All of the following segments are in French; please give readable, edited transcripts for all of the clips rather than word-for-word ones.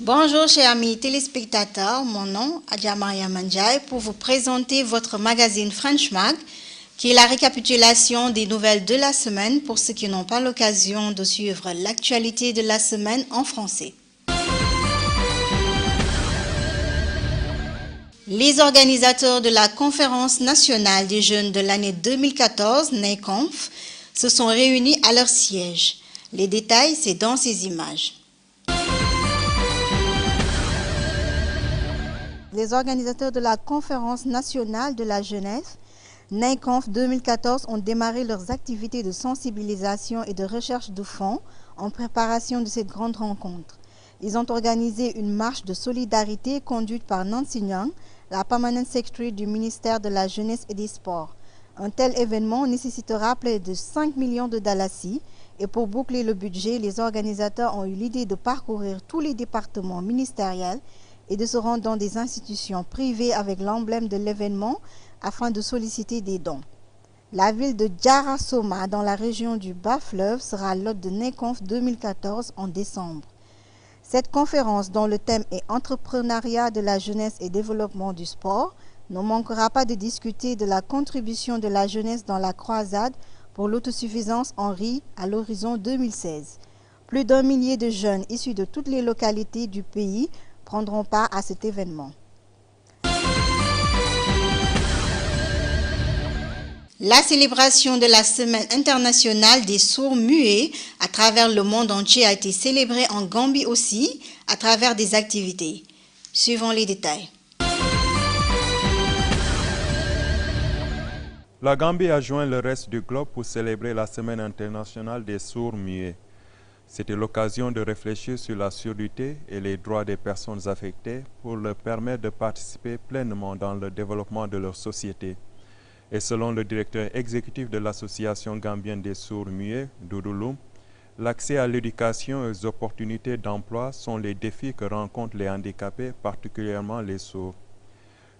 Bonjour chers amis téléspectateurs, mon nom est Adja Maria Mandiaye pour vous présenter votre magazine French Mag qui est la récapitulation des nouvelles de la semaine pour ceux qui n'ont pas l'occasion de suivre l'actualité de la semaine en français. Les organisateurs de la Conférence nationale des jeunes de l'année 2014, NAICONF, se sont réunis à leur siège. Les détails, c'est dans ces images. Les organisateurs de la Conférence nationale de la jeunesse, NAICONF 2014, ont démarré leurs activités de sensibilisation et de recherche de fonds en préparation de cette grande rencontre. Ils ont organisé une marche de solidarité conduite par Nancy Young, la Permanent Secretary du ministère de la Jeunesse et des Sports. Un tel événement nécessitera près de 5 millions de dalasi et pour boucler le budget, les organisateurs ont eu l'idée de parcourir tous les départements ministériels et de se rendre dans des institutions privées avec l'emblème de l'événement afin de solliciter des dons. La ville de Djara-Soma, dans la région du Bas-Fleuve, sera l'hôte de NAICONF 2014 en décembre. Cette conférence, dont le thème est Entrepreneuriat de la jeunesse et développement du sport, ne manquera pas de discuter de la contribution de la jeunesse dans la croisade pour l'autosuffisance en riz à l'horizon 2016. Plus d'1 millier de jeunes issus de toutes les localités du pays prendront part à cet événement. La célébration de la Semaine internationale des sourds-muets à travers le monde entier a été célébrée en Gambie aussi à travers des activités. Suivons les détails. La Gambie a joint le reste du globe pour célébrer la Semaine internationale des sourds-muets. C'était l'occasion de réfléchir sur la surdité et les droits des personnes affectées pour leur permettre de participer pleinement dans le développement de leur société. Et selon le directeur exécutif de l'Association gambienne des sourds-muets, Doudou Loum, l'accès à l'éducation et aux opportunités d'emploi sont les défis que rencontrent les handicapés, particulièrement les sourds.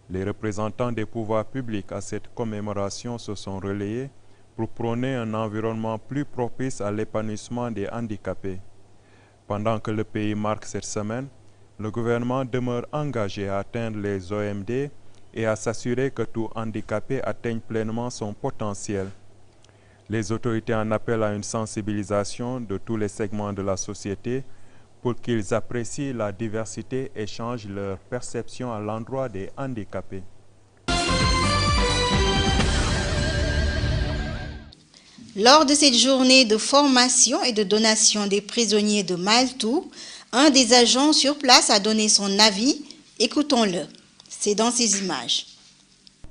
Les représentants des pouvoirs publics à cette commémoration se sont relayés pour prôner un environnement plus propice à l'épanouissement des handicapés. Pendant que le pays marque cette semaine, le gouvernement demeure engagé à atteindre les OMD et à s'assurer que tout handicapé atteigne pleinement son potentiel. Les autorités en appellent à une sensibilisation de tous les segments de la société pour qu'ils apprécient la diversité et changent leur perception à l'endroit des handicapés. Lors de cette journée de formation et de donation des prisonniers de Maeltou, un des agents sur place a donné son avis. Écoutons-le. C'est dans ces images.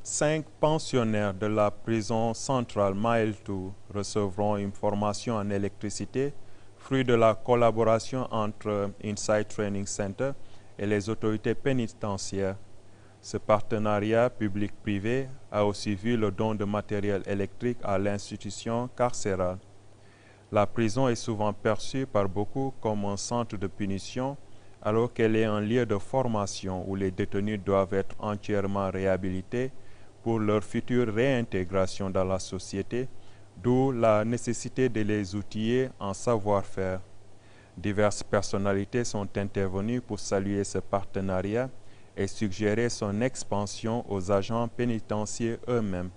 5 pensionnaires de la prison centrale Maeltou recevront une formation en électricité, fruit de la collaboration entre Insight Training Center et les autorités pénitentiaires. Ce partenariat public-privé a aussi vu le don de matériel électrique à l'institution carcérale. La prison est souvent perçue par beaucoup comme un centre de punition, alors qu'elle est un lieu de formation où les détenus doivent être entièrement réhabilités pour leur future réintégration dans la société, d'où la nécessité de les outiller en savoir-faire. Diverses personnalités sont intervenues pour saluer ce partenariat et suggérer son expansion aux agents pénitentiaires eux-mêmes.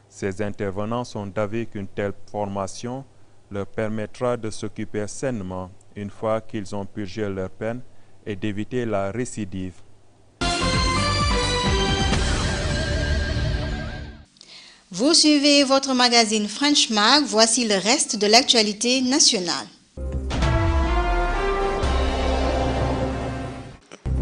Ces intervenants sont d'avis qu'une telle formation leur permettra de s'occuper sainement une fois qu'ils ont purgé leur peine et d'éviter la récidive. Vous suivez votre magazine French Mag, voici le reste de l'actualité nationale.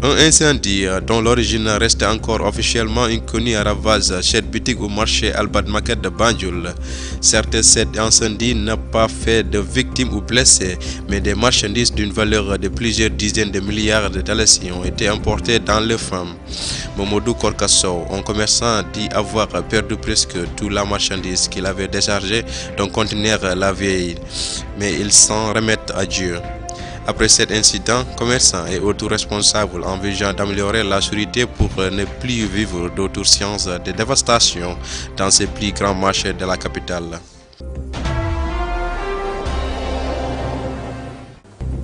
Un incendie dont l'origine reste encore officiellement inconnue à ravage cette boutique au marché Albert Market de Banjul. Certes, cet incendie n'a pas fait de victimes ou blessés, mais des marchandises d'une valeur de plusieurs dizaines de milliards de dalasi ont été importées dans le FAM. Momodou Korkasso, un commerçant, dit avoir perdu presque toute la marchandise qu'il avait déchargée d'un conteneur la veille, mais il s'en remet à Dieu. Après cet incident, commerçants et autres responsables envisagent d'améliorer la sécurité pour ne plus vivre d'autres sciences de dévastation dans ces plus grands marchés de la capitale.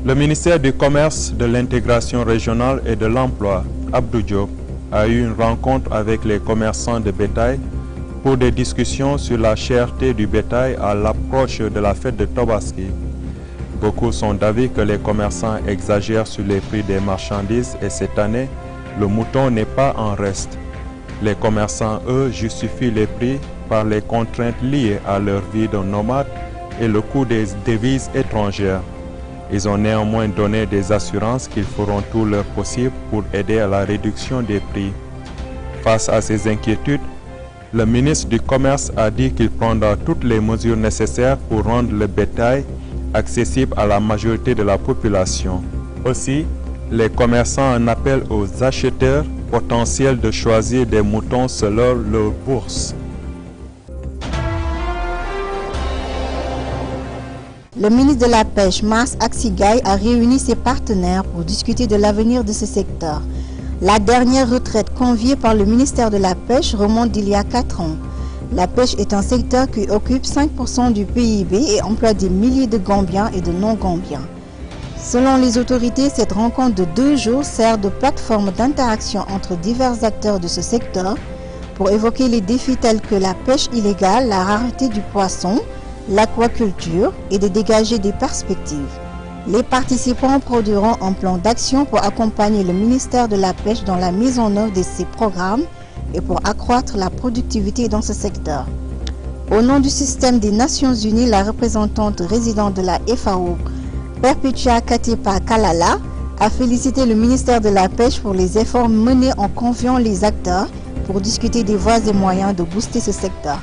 Le ministère du Commerce, de l'Intégration régionale et de l'Emploi, Abdou Diop, a eu une rencontre avec les commerçants de bétail pour des discussions sur la cherté du bétail à l'approche de la fête de Tobaski. Beaucoup sont d'avis que les commerçants exagèrent sur les prix des marchandises et cette année, le mouton n'est pas en reste. Les commerçants, eux, justifient les prix par les contraintes liées à leur vie de nomade et le coût des devises étrangères. Ils ont néanmoins donné des assurances qu'ils feront tout leur possible pour aider à la réduction des prix. Face à ces inquiétudes, le ministre du Commerce a dit qu'il prendra toutes les mesures nécessaires pour rendre le bétail accessible à la majorité de la population. Aussi, les commerçants en appellent aux acheteurs potentiels de choisir des moutons selon leur bourse. Le ministre de la Pêche, Mars Aksigay, a réuni ses partenaires pour discuter de l'avenir de ce secteur. La dernière retraite conviée par le ministère de la Pêche remonte d'il y a 4 ans. La pêche est un secteur qui occupe 5% du PIB et emploie des milliers de Gambiens et de non-Gambiens. Selon les autorités, cette rencontre de 2 jours sert de plateforme d'interaction entre divers acteurs de ce secteur pour évoquer les défis tels que la pêche illégale, la rareté du poisson, l'aquaculture et de dégager des perspectives. Les participants produiront un plan d'action pour accompagner le ministère de la Pêche dans la mise en œuvre de ces programmes et pour accroître la productivité dans ce secteur. Au nom du système des Nations Unies, la représentante résidente de la FAO, Perpetua Katepa Kalala, a félicité le ministère de la Pêche pour les efforts menés en conviant les acteurs pour discuter des voies et moyens de booster ce secteur.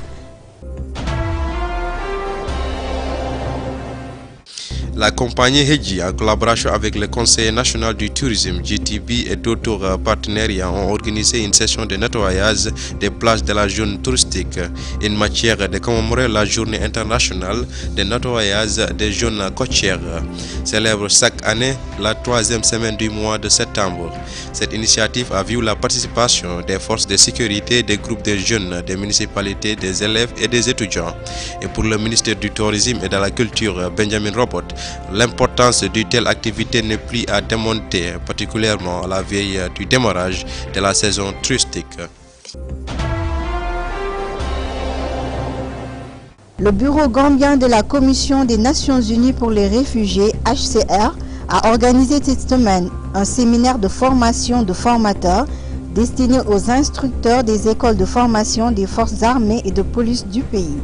La compagnie Hedji, en collaboration avec le Conseil national du tourisme, GTB et d'autres partenariats, ont organisé une session de nettoyage des plages de la zone touristique, une matière de commémorer la journée internationale de nettoyage des zones côtières, célèbre chaque année la 3e semaine du mois de septembre. Cette initiative a vu la participation des forces de sécurité, des groupes de jeunes, des municipalités, des élèves et des étudiants. Et pour le ministère du Tourisme et de la Culture, Benjamin Robot, l'importance d'une telle activité n'est plus à démonter, particulièrement à la veille du démarrage de la saison touristique. Le bureau gambien de la Commission des Nations Unies pour les réfugiés, HCR, a organisé cette semaine un séminaire de formation de formateurs destiné aux instructeurs des écoles de formation des forces armées et de police du pays.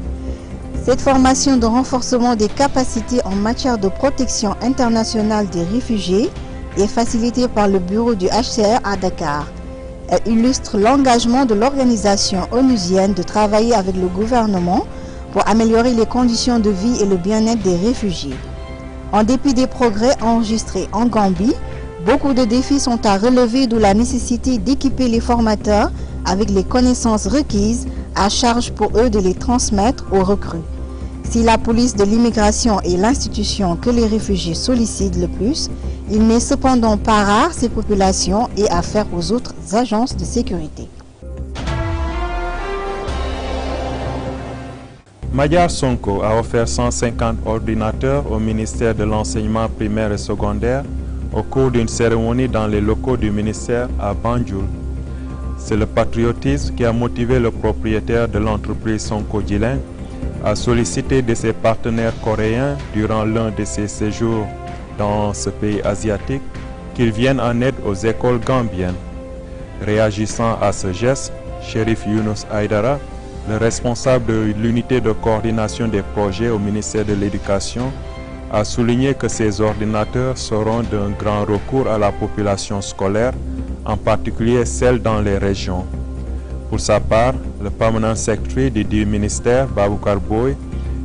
Cette formation de renforcement des capacités en matière de protection internationale des réfugiés est facilitée par le bureau du HCR à Dakar. Elle illustre l'engagement de l'organisation onusienne de travailler avec le gouvernement pour améliorer les conditions de vie et le bien-être des réfugiés. En dépit des progrès enregistrés en Gambie, beaucoup de défis sont à relever, d'où la nécessité d'équiper les formateurs avec les connaissances requises, à charge pour eux de les transmettre aux recrues. Si la police de l'immigration est l'institution que les réfugiés sollicitent le plus, il n'est cependant pas rare ces populations aient affaire aux autres agences de sécurité. Madiar Sonko a offert 150 ordinateurs au ministère de l'enseignement primaire et secondaire au cours d'une cérémonie dans les locaux du ministère à Banjul. C'est le patriotisme qui a motivé le propriétaire de l'entreprise Sonko Jilin à solliciter de ses partenaires coréens durant l'un de ses séjours dans ce pays asiatique qu'ils viennent en aide aux écoles gambiennes. Réagissant à ce geste, Shérif Younous Aïdara, le responsable de l'unité de coordination des projets au ministère de l'Éducation, a souligné que ces ordinateurs seront d'un grand recours à la population scolaire, en particulier celle dans les régions. Pour sa part, le permanent secretary du ministère, Baboukar Boy,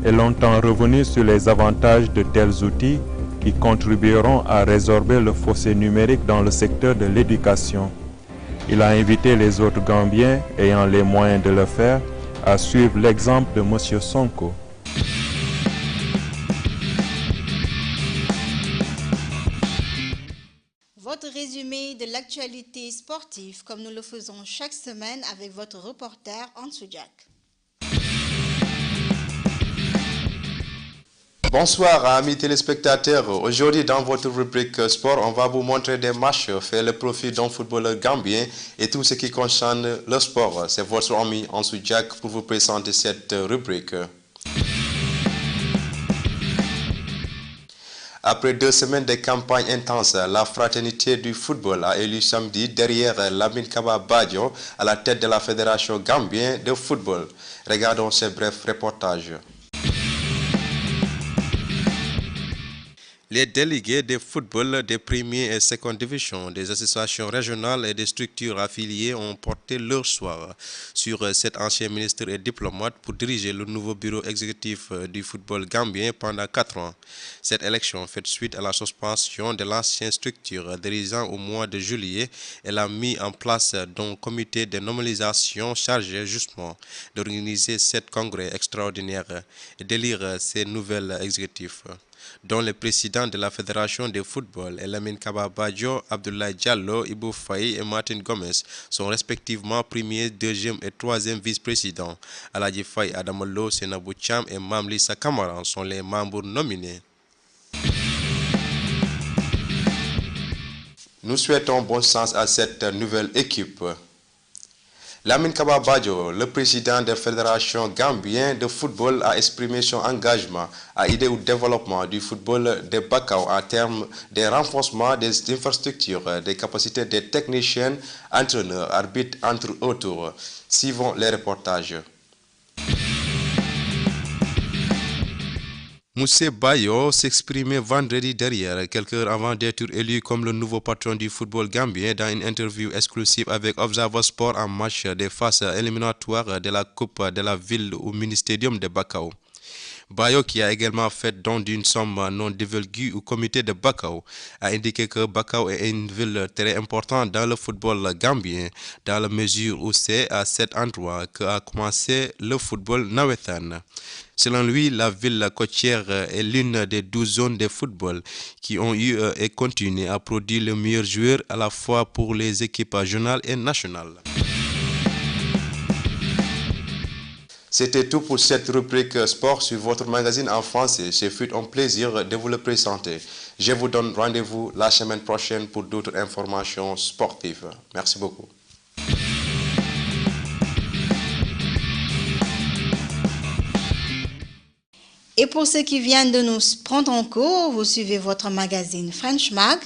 est longtemps revenu sur les avantages de tels outils qui contribueront à résorber le fossé numérique dans le secteur de l'éducation. Il a invité les autres Gambiens ayant les moyens de le faire à suivre l'exemple de M. Sonko. Votre résumé de l'actualité sportive, comme nous le faisons chaque semaine avec votre reporter Ansou Jack. Bonsoir amis téléspectateurs. Aujourd'hui dans votre rubrique sport, on va vous montrer des matchs, faire le profil d'un footballeur gambien et tout ce qui concerne le sport. C'est votre ami Ansou Jack pour vous présenter cette rubrique. Après 2 semaines de campagne intense, la fraternité du football a élu samedi derrière Lamine Kaba Badjo à la tête de la Fédération gambienne de football. Regardons ce bref reportage. Les délégués de football des premières et secondes divisions, des associations régionales et des structures affiliées ont porté leur choix sur cet ancien ministre et diplomate pour diriger le nouveau bureau exécutif du football gambien pendant 4 ans. Cette élection fait suite à la suspension de l'ancienne structure dirigeant au mois de juillet. Elle a mis en place un comité de normalisation chargé justement d'organiser cet congrès extraordinaire et d'élire ces nouvelles exécutifs, dont le président de la Fédération de football, Lamine Kaba Badjo, Abdoulaye Diallo, Ibou Faye et Martin Gomez, sont respectivement premier, deuxième et troisième vice-présidents. Aladji Faye, Adamalo, Senabou Cham et Mamlissa Kamaran sont les membres nominés. Nous souhaitons bon sens à cette nouvelle équipe. Lamine Kaba Badjo, le président de la Fédération gambienne de football, a exprimé son engagement à aider au développement du football de Bakau en termes de renforcement des infrastructures, des capacités des techniciens, entraîneurs, arbitres, entre autres. Suivons les reportages. Moussé Bayo s'exprimait vendredi derrière, quelques heures avant d'être élu comme le nouveau patron du football gambien dans une interview exclusive avec Observer Sport en match des phases éliminatoires de la Coupe de la ville au mini-stadium de Bakau. Bayo, qui a également fait don d'une somme non divulguée au comité de Bakau, a indiqué que Bakau est une ville très importante dans le football gambien, dans la mesure où c'est à cet endroit qu'a commencé le football nawetan. Selon lui, la ville côtière est l'une des 12 zones de football qui ont eu et continuent à produire les meilleurs joueurs à la fois pour les équipes régionales et nationales. C'était tout pour cette rubrique sport sur votre magazine en français. Ce fut un plaisir de vous le présenter. Je vous donne rendez-vous la semaine prochaine pour d'autres informations sportives. Merci beaucoup. Et pour ceux qui viennent de nous prendre en cours, vous suivez votre magazine French Mag.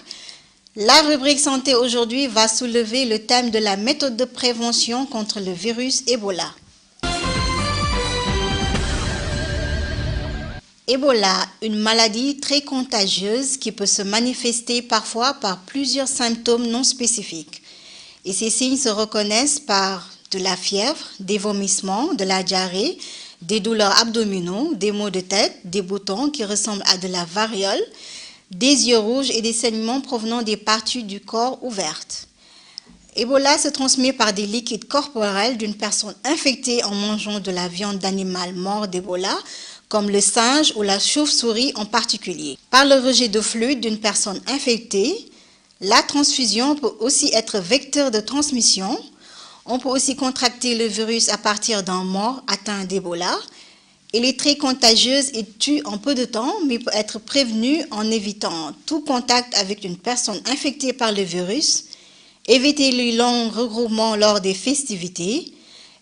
La rubrique santé aujourd'hui va soulever le thème de la méthode de prévention contre le virus Ebola. Ebola, une maladie très contagieuse qui peut se manifester parfois par plusieurs symptômes non spécifiques. Et ces signes se reconnaissent par de la fièvre, des vomissements, de la diarrhée, des douleurs abdominaux, des maux de tête, des boutons qui ressemblent à de la variole, des yeux rouges et des saignements provenant des parties du corps ouvertes. Ebola se transmet par des liquides corporels d'une personne infectée en mangeant de la viande d'animal mort d'Ebola, comme le singe ou la chauve-souris en particulier. Par le rejet de fluide d'une personne infectée, la transfusion peut aussi être vecteur de transmission. On peut aussi contracter le virus à partir d'un mort atteint d'Ebola. Elle est très contagieuse et tue en peu de temps, mais peut être prévenue en évitant tout contact avec une personne infectée par le virus, éviter les longs regroupements lors des festivités,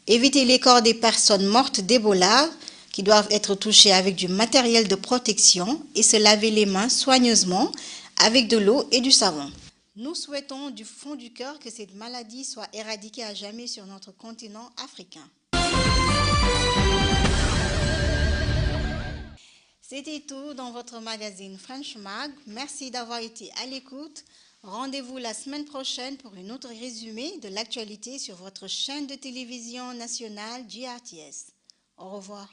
éviter les corps des personnes mortes d'Ebola qui doivent être touchées avec du matériel de protection et se laver les mains soigneusement avec de l'eau et du savon. Nous souhaitons du fond du cœur que cette maladie soit éradiquée à jamais sur notre continent africain. C'était tout dans votre magazine French Mag. Merci d'avoir été à l'écoute. Rendez-vous la semaine prochaine pour une autre résumé de l'actualité sur votre chaîne de télévision nationale GRTS. Au revoir.